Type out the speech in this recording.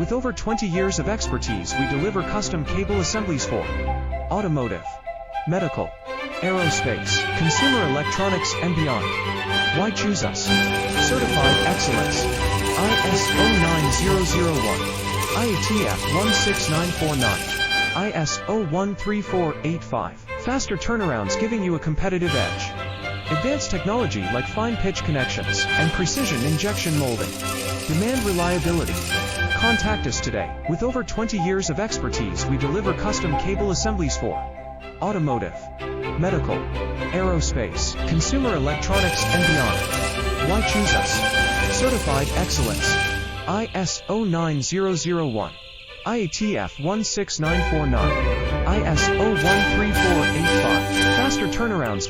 With over 20 years of expertise, we deliver custom cable assemblies for automotive, medical, aerospace, consumer electronics, and beyond. Why choose us? Certified excellence. ISO 9001, IATF 16949, ISO 13485. Faster turnarounds giving you a competitive edge. Advanced technology like fine pitch connections and precision injection molding. Demand reliability. Contact us today. With over 20 years of expertise, we deliver custom cable assemblies for automotive, medical, aerospace, consumer electronics, and beyond. Why choose us? Certified excellence. ISO 9001, IATF 16949, ISO 13485. Faster turnarounds.